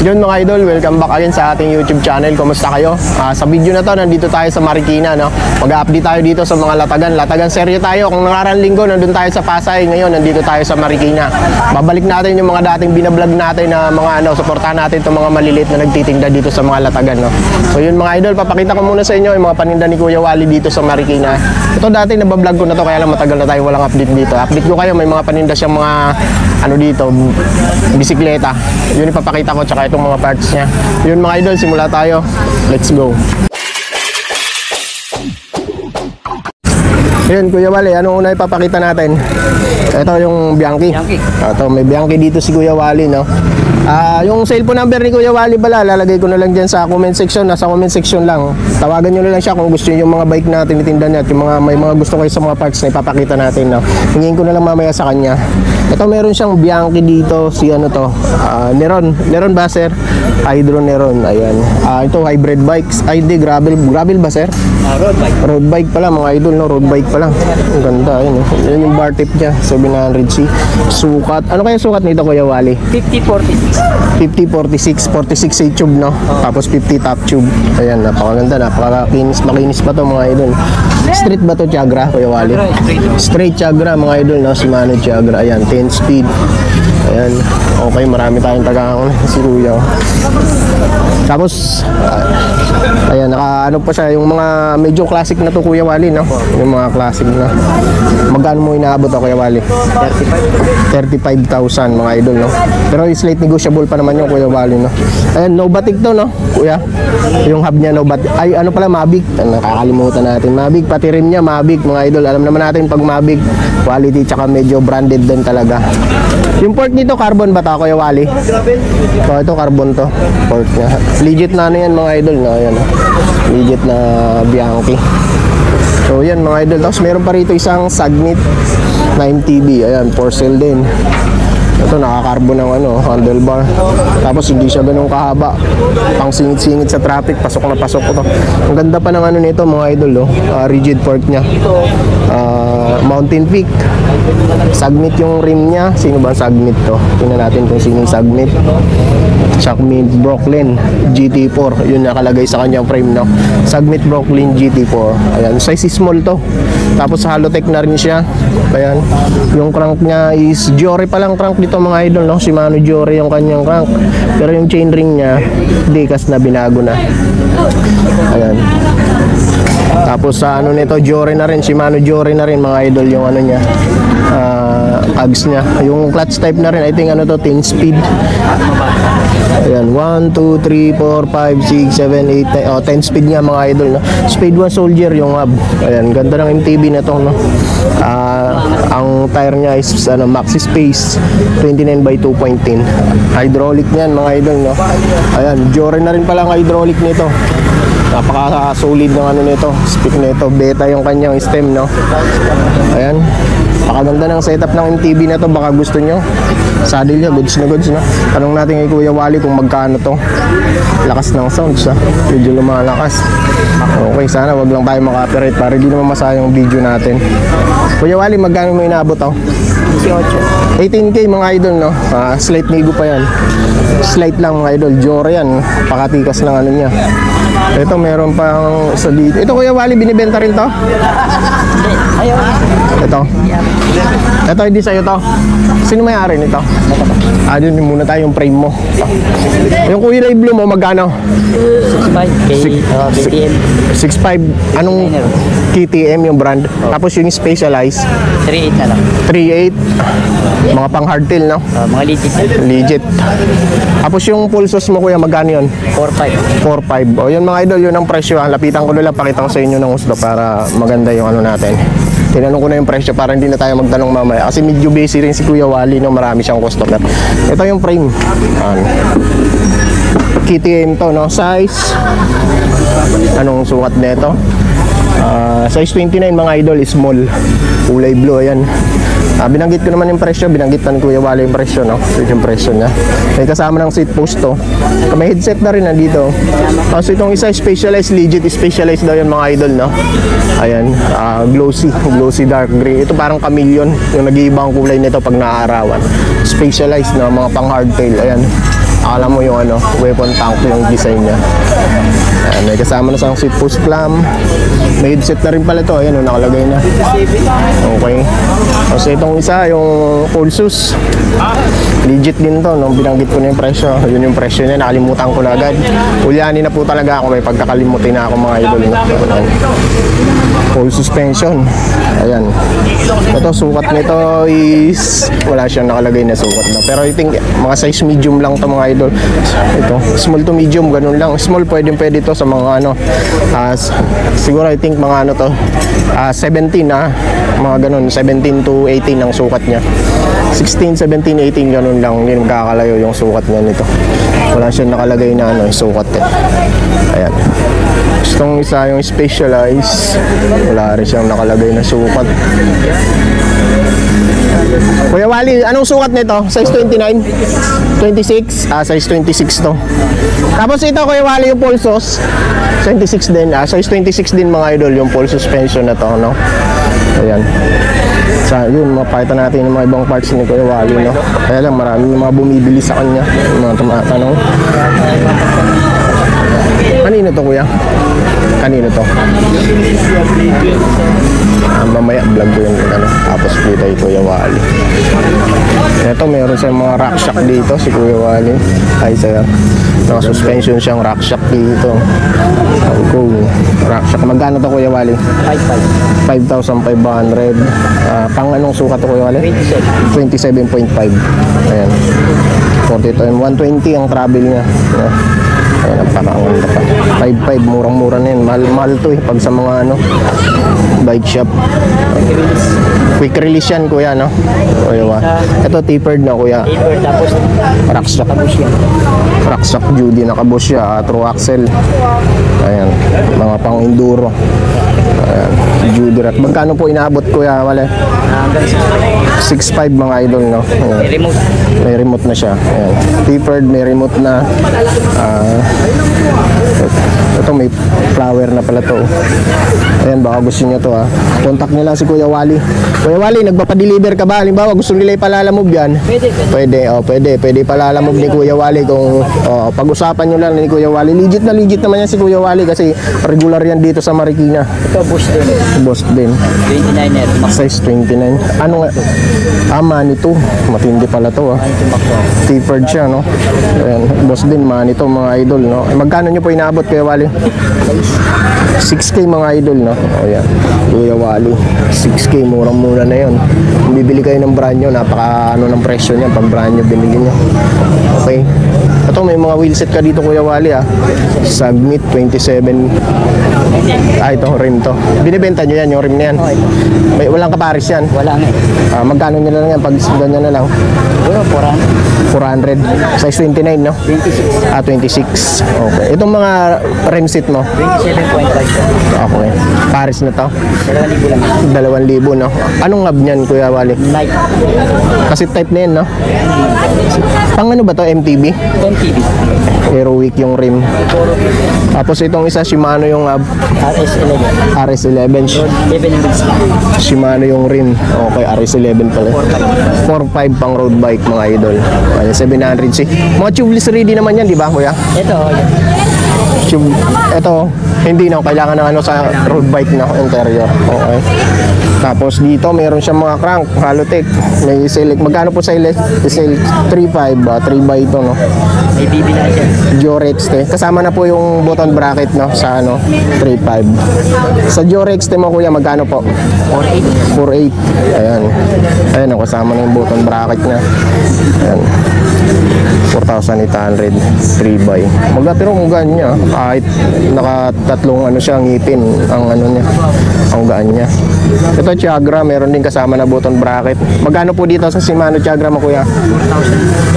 Yun mga idol, welcome back again sa ating YouTube channel. Kumusta kayo? Sa video na to, nandito tayo sa Marikina, no? Mag-update tayo dito sa mga latagan serye tayo. Kung nakaraan linggo, nandun tayo sa Pasay. Ngayon, nandito tayo sa Marikina. Babalik natin yung mga dating binablog natin na mga suportahan natin itong mga maliliit na nagtitinda dito sa mga latagan, no? So yun mga idol, papakita ko muna sa inyo yung mga paninda ni Kuya Wally dito sa Marikina. Ito dati nabablog ko na to, kaya lang matagal na tayo walang update dito. Update ko kayo, may mga paninda siyang mga dito, bisikleta. Yun ipapakita ko, tsaka itong mga parts niya. Yun mga idol, simula tayo. Let's go. Yun Kuya Wally, anong una ipapakita natin? Ito yung Bianchi. Ito, may Bianchi dito si Kuya Wally, no? Yung cellphone number ni Kuya Wally bala, lalagay ko na lang dyan sa comment section. Nasa comment section lang. Tawagan nyo na lang siya kung gusto nyo yung mga bike na tinitinda niya at yung may mga gusto kayo sa mga parts na ipapakita natin, no? Hingin ko na lang mamaya sa kanya. Ito meron siyang Bianchi dito, si Neron ba sir? Hydro Neron, ayan. Ito hybrid bikes, ID gravel ba sir? Road bike pala mga idol, no? Road bike pala. Ang ganda, ayun, yun yung bar tip niya, 700C. Sukat, ano kaya sukat nito Kuya Wally? 50-46, 46 sa tube, no? Tapos 50 top tube. Ayan, napakaganda, makinis pa to mga idol. Street ba to Tiagra Kuya Wally? Straight Tiagra mga idol, no? Shimano Tiagra, ayan, 10 speed. Ayan, okay, marami tayong tagang si Kuya. Tapos ayan, ano pa siya, yung mga medyo classic na to Kuya Wally, no? Yung mga classic na. Magkano mo inaabot Kuya Wally? 35,000 mga idol, no? Pero is late negotiable pa naman yung Kuya Wally, no? Ayan, no batik to, no? Kuya, yung hub niya no batik. Ay, ano pala, Mavic. Nakakalimutan natin, Mavic, pati rim niya Mavic mga idol. Alam naman natin pag Mavic, quality tsaka medyo branded din talaga. Yung port nito, carbon ba ta Kuya Wally? So, ito carbon to, port niya. Legit na yan mga idol, no? Ayan, legit na Bianchi. So yan mga idol. Tapos meron pa rito isang Sagnit 9TB. Ayan, for sale din. Ito nakakarbon ng handlebar. Tapos hindi siya ganun kahaba, pang singit-singit sa traffic, pasok na pasok ko to. Ang ganda pa ng nito mga idol, rigid fork niya. Mountain Peak. Sagnit yung rim niya. Sino ba Sagnit to? Tingnan natin kung sino yung Sagnit. Sagnit Brooklyn GT4. Yun nakalagay sa kanyang frame, no? Sagnit Brooklyn GT4. Ayan, size small to. Tapos Halotech na rin siya. Ayan, yung crank niya is Jory pa lang crank dito mga idol, no? Shimano Jory yung kanyang crank. Pero yung chain ring niya, Decas na, binago na. Ayan. Tapos sa nito, Jory na rin, Shimano Jory na rin mga idol yung niya. Ags niya. Yung clutch type na rin, I think 10 speed. Ayan, 1, 2, 3, 4, 5, 6, 7, 8, 10 speed nga mga idol, no? Speed 1 Soldier yung hub. Ayan, ganda ng MTB na to, no? Ang tire niya is Maxi Space 29 by 2.10. Hydraulic niyan mga idol, no? Ayan, Jory na rin pala ang hydraulic nito. Napaka-solid ng nito, speak nito, beta yung kanyang stem, no? Ayan, pakaganda ng setup ng MTB na to. Baka gusto nyo, saddle niya, goods na goods, no? Tanong natin kay Kuya Wally kung magkano to. Lakas ng sounds, medyo lumalakas. Okay, sana wag lang tayo maka-copyright para di naman masayang video natin. Kuya Wally, magkano mo inaabot to? 18K mga idol, no? Slight nego pa yan. Slight lang mga idol, Jory yan. Pakatikas ng niya. Ito meron pang isa dito. Ito Kuya Wally, binibenta rin to? Ito. Ito hindi sa'yo to. Sino may-ari nito? Doon muna tayo yung frame mo. Yung Kulay Blue mo magkano? 6.5. 6.5. Anong KTM yung brand? Tapos yung Specialized 3.8 na lang. 3.8. Mga pang hardtail, no? Mga legit. Legit. Tapos yung pulsos mo Kuya, magkano yun? 4.5. 4.5. O yun mga idol, yun ang presyo. Lapitan ko lang, pakita ko sa inyo ng gusto para maganda yung natin. Tinanong ko na yung presyo para hindi na tayo magtanong mamaya. Kasi medyo busy rin si Kuya Wally, no? Marami siyang customer. Ito yung frame. KTM to, no? Size. Anong sukat nito? Size 29 mga idol, small. Kulay blue, ayan. Binanggit ko naman yung presyo, binanggitan ko Kuya Wally yung presyo, no? So, yung presyo niya. May kasama ng seat post to. May headset na rin nandito. So itong isa Specialized, legit Specialized daw yung mga idol, no? Ayan, glossy dark gray. Ito parang chameleon, yung nag-iibang kulay nito pag naaarawan. Specialized na mga pang hardtail, ayan. akala mo yung ano, weapon tank yung design niya. Ayan, may kasama na siyang seat post clamp. May headset na rin pala to. Ayan, nakalagay na. Okay. Kasi itong isa, yung Pulsus. Legit din to, no? Binanggit ko na yung presyo. Yun yung presyo niya, nakalimutan ko na agad. Ulyanin na po talaga ako, may pagkakalimutin na ako mga idol. No? Full suspension. Ayan. Ito, sukat nito is wala siyang nakalagay na sukat na. Pero I think mga size medium lang to mga idol. Ito, small to medium, ganun lang. Small pwede to sa mga ano. Siguro I think mga ano to, 17 mga ganun, 17 to 18 ang sukat niya. 16, 17, 18 ganun lang. Hindi magkakalayo yung sukat niya nito. Wala siyang nakalagay na ano, sukat eh. Ayan. Itong isa yung Specialized, wala rin siyang nakalagay na sukat. Kuya Wally, anong sukat nito? Size 29? 26? Size 26 to. Tapos ito Kuya Wally, yung Pulsos 26 din, size 26 din mga idol, yung full suspension na to, no? Ayan. Yun, mapakita natin yung mga ibang parts ni Kuya Wally, no? Kaya lang, marami yung mga bumibili sa kanya, yung mga tumatanong. Kanino to kuya? Kanino to? Mamaya vlog ko yung ano, tapos kita yung Kuya Wally. Ito meron siyang mga rack shock dito si Kuya Wally. Ay sir, naka suspension siyang rack shock dito. Cool. Rack shock. Magkano to Kuya Wally? 5,500. Pang anong sukat to Kuya Wally? 27.5. Ayan. 40 to 120 ang travel niya. Ayan, napakanganda pa. 5.5, murang-mura na yun. Mahal to eh, pag sa mga ano, bike shop. Quick release yan kuya, no? Kuya, ito tapered na kuya. Tapered, tapos Rockstock. Rockstock Judy, nakabush siya, true axle. Ayan, mga pang enduro. Ayan, Judy rack. Magkano po inaabot kuya, wala? hanggang 6.5 mga idol, no? Ayan. may remote. May remote na siya. Ayan. Tapered, may remote na. Ito may flower na pala to. Ayan, baka gusto niyo to Contact niyo lang si Kuya Wally. Kuya Wally, nagpapadeliver ka ba? Halimbawa, gusto nila ipalalamove yan? Pwede. Pwede ipalalamove ni Kuya Wally kung pag-usapan niyo lang ni Kuya Wally. Legit naman yan si Kuya Wally kasi regular yan dito sa Marikina. Ito, Boss din. 29er. Size 29. Ano nga? Manito. Matindi pala to Tapered siya, no? Ayan. Boss din, Manito mga idol, no? Magkano nyo po inaabot Kuya Wally? 6K mga idol, no? O yan, Kuya Wally 6K, murang-mura na yun. Kung bibili kayo ng brand nyo, napaka ano ng presyo niya pag brand nyo binili nyo. Okay. Ito may mga wheelset ka dito Kuya Wally Submit 27. Ito rim to. Binibenta nyo yan, yung rim na yan. May walang kaparis yan. Wala nga eh. Magkano nyo na lang yan pag ganyan na lang? 400. Size 29, no? 26. 26. Okay. Itong mga rim set mo? 27.5. Okay. Paris na to? 2,000 lang. 2,000, no? Anong hub niyan, Kuya Wally? Light. Kasi type na yan, no? Pang ano ba to? MTB? MTB. Heroic yung rim. Tapos itong isa, Shimano yung hub. RS11. RS11. 11 Shimano yung rim. Okay, RS11 pala. 4.5 pang road bike, mga idol. 700C. Mga tubeless ready naman yan, di ba, Kuya? Ito, hindi na kailangan ng ano sa road bike na interior. Okay. Tapos dito meron siyang mga crank, Halotech. May select. Magkano po sa select 3.5, 3 by ito, no? May BB na dyan. Jorex kasama na po yung button bracket, no, sa ano 3.5. Sa Jorex mo kuya magkano po? 4.8. Ayan kasama na yung button bracket na. Ayan, 4,800 3 by. Magkatiro mo gaan niya kahit nakatatlong ano siya ngipin ang ano niya, ang gaan niya. Ito Tiagra, meron din kasama na button bracket. Magkano po dito sa Shimano Tiagra mo kuya?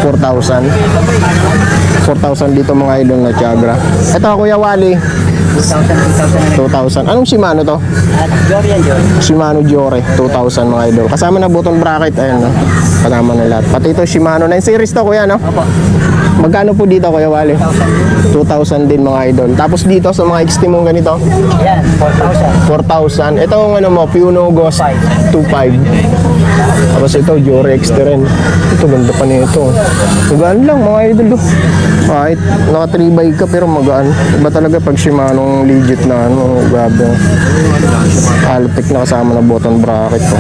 4,000 dito mga idol na Tiagra. Ito Kuya Wally, 2,000. 2,000. Anong Shimano to? At Jorian Jor. Shimano Giore, 2,000 mga idol. Kasama na button bracket, ayan no. Kasama na lahat. Pati ito Shimano 9 series to kuya no. Opo. Magkano po dito kuya Wally? 2,000 din mga idol. Tapos dito sa mga XT mong ganito, Yan, 4,000. 4,000. Ito ang ano mo, Puno Ghost 2,500. Tapos ito Giore XT rin. Ito ganda pa nito. Magaan lang mga idol. Kahit naka 3x ka pero magaan. Iba talaga pag Shimano legit na ano, grabe. Alpec na kasama na button bracket to.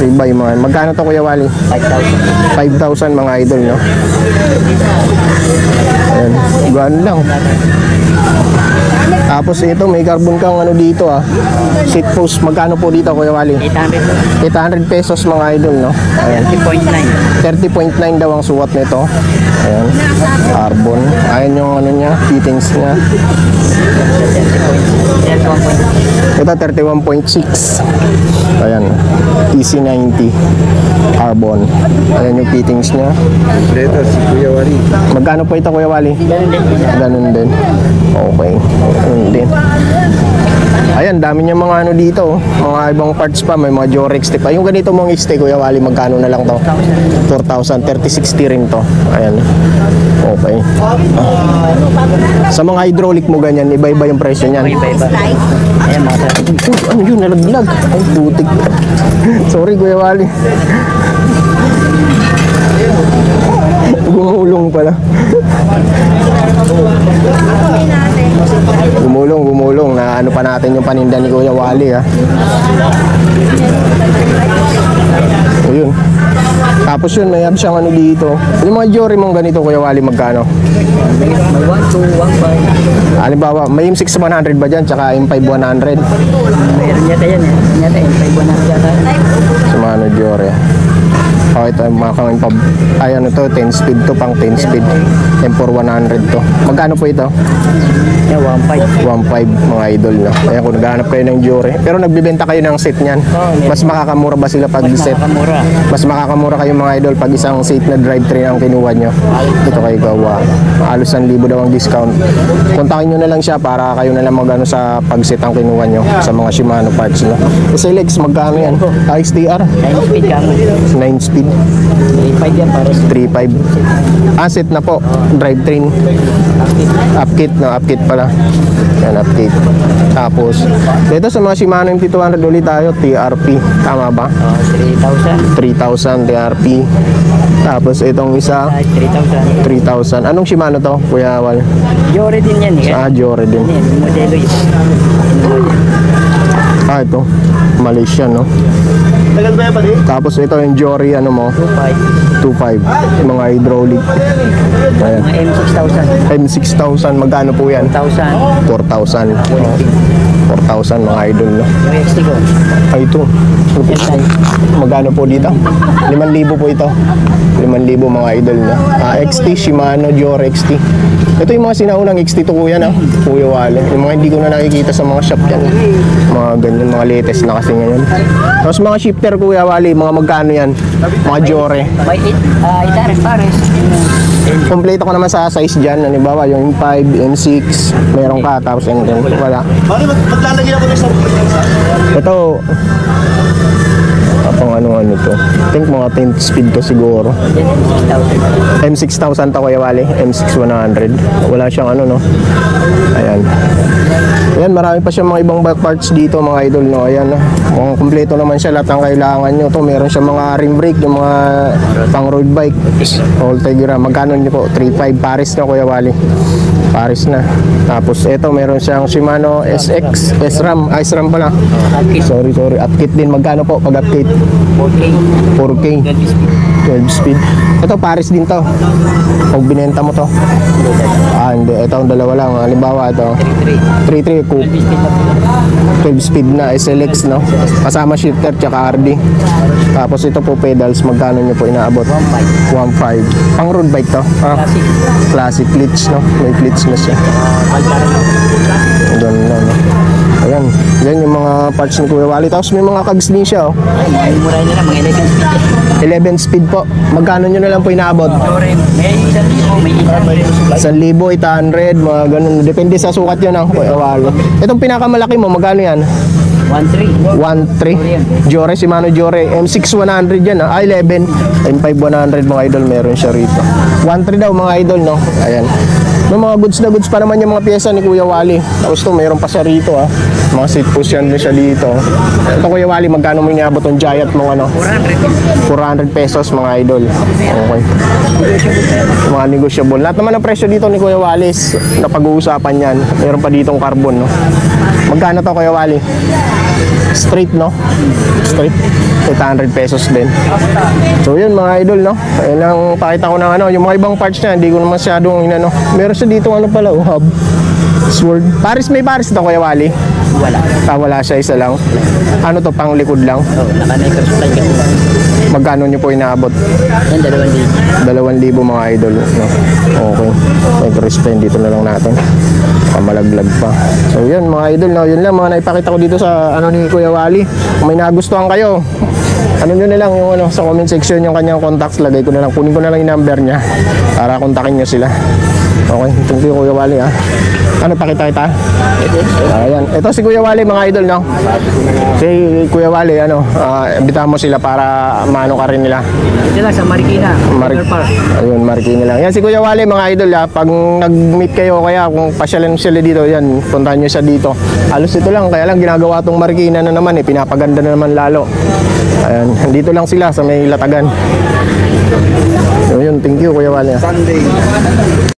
3x mga. Magkano to kuya Wally? 5,000. 5,000 mga idol no. Ayan, gaan lang. Tapos ito may carbon kang ano dito seat post. Magkano po dito kuya Wally? 800. 800 pesos mga idol no. Ayan. 30.9. 30.9 daw ang sukat nito. Ayan. Carbon. Ayan yung ano niya, fittings niya. Ito 31.6. Ayan. EC90 carbon. Ayan yung fittings niya. Dito si Kuya Wari. Magkano po ito Kuya Wally? Ganun din. Okay. Ganun din. Ayan, dami niya mga ano dito. Mga ibang parts pa. May mga Jorex tip. Yung ganito mong XT Kuya Wally, magkano na lang to? 4,000. 3060 rin to. Ayan. Okay. Sa mga hydraulic mo ganyan, iba-iba yung presyo niyan. Iba-iba. Ayan, mga sir. Ano yun? Nalaglag. Ay, putik. Sorry, Kuya Wally. Gumulong pala. Gumulong. Na ano pa natin yung paninda ni Kuya Wally Ayun. Tapos yun, may siyang ano dito. Yung mga Jory mong ganito, Kuya Wally, magkano? May 1, 2, 1, 5. Halimbawa, may M6 100 ba dyan? Tsaka M5 100? Meron yata yan eh. Yata yan. 5,100 yata. Sa mga ano Jory. Oh, ito yung mga kaming pab... Ay, ano to, 10 speed to, pang 10 speed. M4 100 to. Magkano po ito? Yan, 1,500. 1.5 mga idol no. Kaya kung naghahanap kayo ng Jory. Pero nagbibenta kayo ng set niyan. Mas makakamura ba sila pag set? Makakamura. Mas makakamura kayo mga idol pag isang set na drivetrain ang kinuha nyo. Ito kayo gawa. Halos 1,000 daw ang discount. Kontakin nyo na lang siya para kayo na lang magano sa pag-set ang kinuha nyo sa mga Shimano parts no. SLX magkano yan? XTR? 9 speed ka mo. 9 speed. 3,500 yan pares. 3.5. Set na po. Drivetrain. Upkit no, upkit pala. Yan, upkit. Tapos, dito sa mga Shimano MT200 ulit tayo, TRP. Tama ba? 3,000. 3,000 TRP. Tapos, itong isa, 3,000. 3,000. Anong Shimano to, Kuya Wal? Jore din yan eh. Jory din. Yan, modelo yun. Ito. Malaysia, no? Tagal ba yan pati? Tapos, ito yung Jory, ano mo? 2,500. 2.5. Yung mga hydraulic. Ayan. Mga M6,000. M6000, magkano po yan? 1,000. 4,000. 4,000 mga idol, no? Yung XT ko. Ay, ito. Yan. Magkano po dito? 5,000 po ito. 5,000 mga idol na. XT, Shimano, Giore XT. Ito yung mga sinaunang XT to kuya na. Kuya Wale. Yung mga hindi ko na nakikita sa mga shop yan. Mga ganyan, mga latest na kasi ngayon. Tapos mga shifter Kuya Wale, mga magkano yan? Mga Giore. May 8 pares. Kompleto ko naman sa size dyan. Halimbawa, yung M5, M6, meron ka. Tapos yung wala. Mari, maglalagay ako ng isang Ito, pang ano to. I think mga 10 speed to siguro. Yan, M6000 M6,000. to Kuya Wally, M6 100. Wala siyang ano no. Ayan. Ayan, marami pa siyang mga ibang back parts dito mga idol no. Ayan, kung kumpleto naman siya lahat ng kailangan nyo. To meron siyang mga rim brake, yung mga pang road bike. All Tegra, magkano niyo po? 3.5 Paris na Kuya Wally. Paris na. Tapos ito meron siyang Shimano SX, SRAM, SRAM pala. Sorry, upkit din. Magkano po pag upkit? 4K. 4K. 12 speed. Ito Paris din to. Pag binenta mo to. Hindi. Ito ang dalawa lang. Halimbawa ito. 3.3 coupe. 12 speed na SLX no. Kasama shifter tsaka RD. Tapos ito po pedals. Magkano nyo po inaabot? 1.5. Pang road bike to. Classic glitch no. May glitch na siya. Doon na no. Ayan, Ayan. Yan yung mga parts ni Kuya Wally. Tapos may mga kags din siya, oh. Ay, murahin na lang, mga 11 speed. 11 speed po. Magkano nyo na lang po inaabot? Sorry, may 1,000, may 1,800, mga ganun. Depende sa sukat yun, Kuya Wally. Itong pinakamalaki mo, magkano yan? 1,300. 1.3 Jore, Shimano Jore M6 100 yan, 11 M5 100 mga idol, meron siya rito. 1.3 daw mga idol, no? Ayan. May mga goods na goods pa naman yung mga pyesa ni Kuya Wally. Tapos to, mayroon pa siya rito, mga seat cushion din siya dito. Ito Kuya Wally, magkano mo inaabot yung Giant mong ano? 400 pesos mga idol. Okay. Mga negotiable. Lahat naman ng presyo dito ni Kuya Wally na pag-uusapan yan. Meron pa ditong carbon, no? Magkano to Kuya Wally? Straight, no? Straight 800 pesos din. So yun mga idol, no? Ayun lang pakita ko ng ano, yung mga ibang parts niya, hindi ko naman masyadong inano. Meron siya dito ano pala, hub. Sword. Paris, may Paris to Kuya Wally? Wala. Wala siya, isa lang. Ano to, pang likod lang? Oo, naka-microsoft line kasi. Magkano niyo po inaabot? Yan, 2,000. 2,000 mga idol, no? Okay. Microspend dito na lang natin. Pamalaglag pa. So yun mga idol, no? Yun lang mga naipakita ko dito sa ano ni Kuya Wally. Kung may nagustuhan kayo, ano nyo na lang yung ano, sa comment section yung kanyang contacts, lagay ko na lang, kunin ko na lang yung number niya para kontakin nyo sila. Okay, thank you Kuya Wally, ha. Ano, pakita kita? Ayan, ito si Kuya Wally mga idol, no? Si Kuya Wally, ano, imbitahan mo sila para maano ka rin nila. Ito lang sa Marikina. Park. Ayun, Marikina lang. Yan si Kuya Wally mga idol, ha. Pag nag-meet kayo, kaya kung pasyalan sila dito, yan, puntahan nyo siya dito. Halos ito lang, kaya lang ginagawa tong Marikina na naman, pinapaganda na naman lalo. Ayan, dito lang sila sa may Latagan. So yun, thank you Kuya Wally. Sunday.